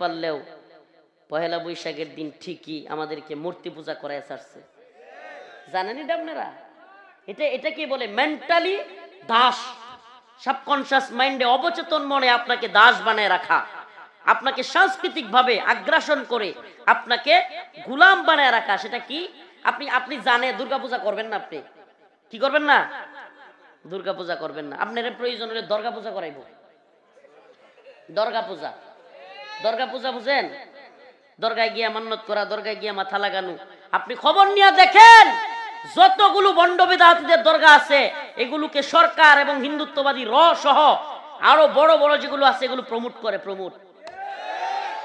পারলেও পহেলা বৈশাখের দিন ঠিকই আমাদেরকে মূর্তি পূজা করায় ছাড়ছে। জানেন এটা আপনারা? এটা কি বলে? মেন্টালি দাস, সাবকনশিয়াস মাইন্ডে, অবচেতন মনে আপনাকে দাস বানায় রাখা, আপনাকে সাংস্কৃতিক ভাবে আগ্রাসন করে আপনাকে গোলাম বানায় রাখা। সেটা কি? আপনি জানে দুর্গাপূজা করবেন না, আপনি কি করবেন না? দুর্গাপূজা করবেন না। আপনার প্রয়োজন হলে দুর্গা পূজা করাইব। দুর্গা পূজা বুঝেন? দরগায় গিয়া মান্নত করা, দরগায় গিয়া মাথা লাগানো। আপনি খবর নিয়ে দেখেন, যতগুলো বন্ড বেদাতীদের দরগা আছে এগুলোকে সরকার এবং হিন্দুত্ববাদী সহ আরো বড় বড় যেগুলো আছে এগুলো প্রমোট।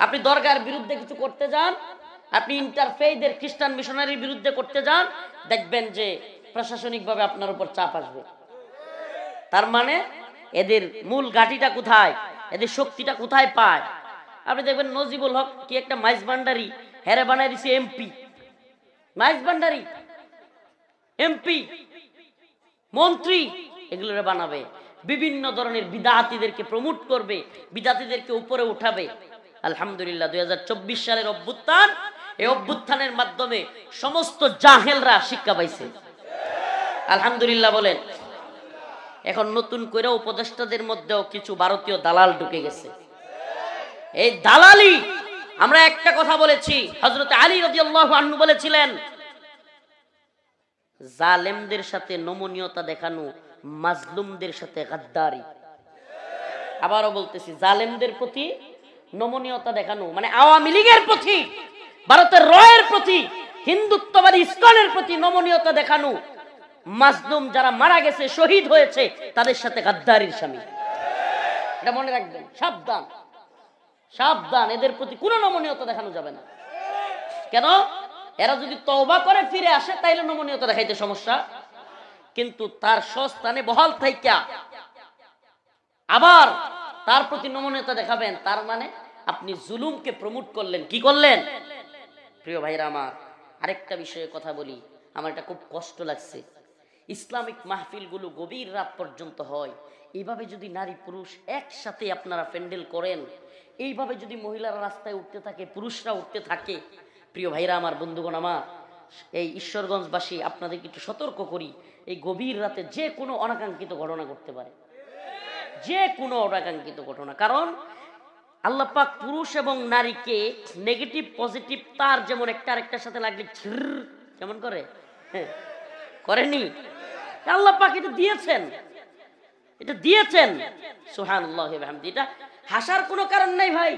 আপনি দরগার বিরুদ্ধে কিছু করতে যান, আপনি ইন্টারফেইথের খ্রিস্টান মিশনারির বিরুদ্ধে করতে যান, দেখবেন যে প্রশাসনিকভাবে আপনার উপর চাপ আসবে। তার মানে এদের মূল ঘাঁটিটা কোথায়, এদের শক্তিটা কোথায় পায়? আপনি দেখবেন নজিবুল হক কি একটা মাইজ ভান্ডারি, হেরে বানাই দিছে এমপি। মাইজ ভান্ডারি এমপি, মন্ত্রী, এগুলোরে বানাবে। বিভিন্ন ধরনের বিদাতীদেরকে প্রমোট করবে, বিদাতীদেরকে উপরে উঠাবে। আলহামদুলিল্লাহ 2024 সালের অভ্যুত্থান, এই অভ্যুত্থানের মাধ্যমে সমস্ত জাহেলরা শিক্ষা পাইছে। আলহামদুলিল্লাহ বলেন। এখন নতুন করে উপদেষ্টাদের মধ্যেও কিছু ভারতীয় দালাল ঢুকে গেছে। এই দালালি, আমরা একটা কথা বলেছি, হযরত আলী রাদিয়াল্লাহু আনহু বলেছিলেন, জালেমদের সাথে নমনীয়তা দেখানো, মাজলুমদের সাথে গাদ্দারি। আবারও বলতেছি, জালেমদের প্রতি নমনীয়তা দেখানো মানে আওয়ামী লীগের প্রতি, ভারতের রয়ের প্রতি, হিন্দুত্ববাদী ইসকনের প্রতি নমনীয়তা দেখানো, মাজলুম যারা মারা গেছে, শহীদ হয়েছে, তাদের সাথে গাদ্দারির শামিল। এটা মনে রাখবেন, সাবধান সাবধান, এদের প্রতি কোনো নমনীয়তা দেখানো যাবে না। কেন? এরা যদি তওবা করে ফিরে আসে তাইলে নমনীয়তা দেখাইতে সমস্যা, কিন্তু তার স্বস্থানে বহাল থাইকা আবার তার প্রতি নমনীয়তা দেখাবেন, তার মানে আপনি জুলুমকে প্রমোট করলেন। কি করলেন? প্রিয় ভাইরা আমার, আরেকটা বিষয়ে কথা বলি, আমার এটা খুব কষ্ট লাগছে। ইসলামিক মাহফিলগুলো গভীর রাত পর্যন্ত হয়, এইভাবে যদি নারী পুরুষ একসাথে আপনারা প্যান্ডেল করেন, এইভাবে যদি মহিলারা রাস্তায় উঠতে থাকে, পুরুষরা উঠতে থাকে, প্রিয় ভাইরা আমার, বন্ধুগণ আমার, এই ঈশ্বরগঞ্জবাসী আপনাদেরকে একটু সতর্ক করি, এই গভীর রাতে যে কোনো অনাকাঙ্ক্ষিত ঘটনা ঘটতে পারে, যে কোনো অনাকাঙ্ক্ষিত ঘটনা। কারণ আল্লাহ পাক পুরুষ এবং নারীকে নেগেটিভ পজিটিভ তার যেমন একটা আরেকটার সাথে লাগলে কেমন করে করেনি, আল্লাহ পাক এটা দিয়েছেন, সুবহানাল্লাহি ওয়া বিহামদিহি। এটা হাসার কোনো কারণ নাই ভাই।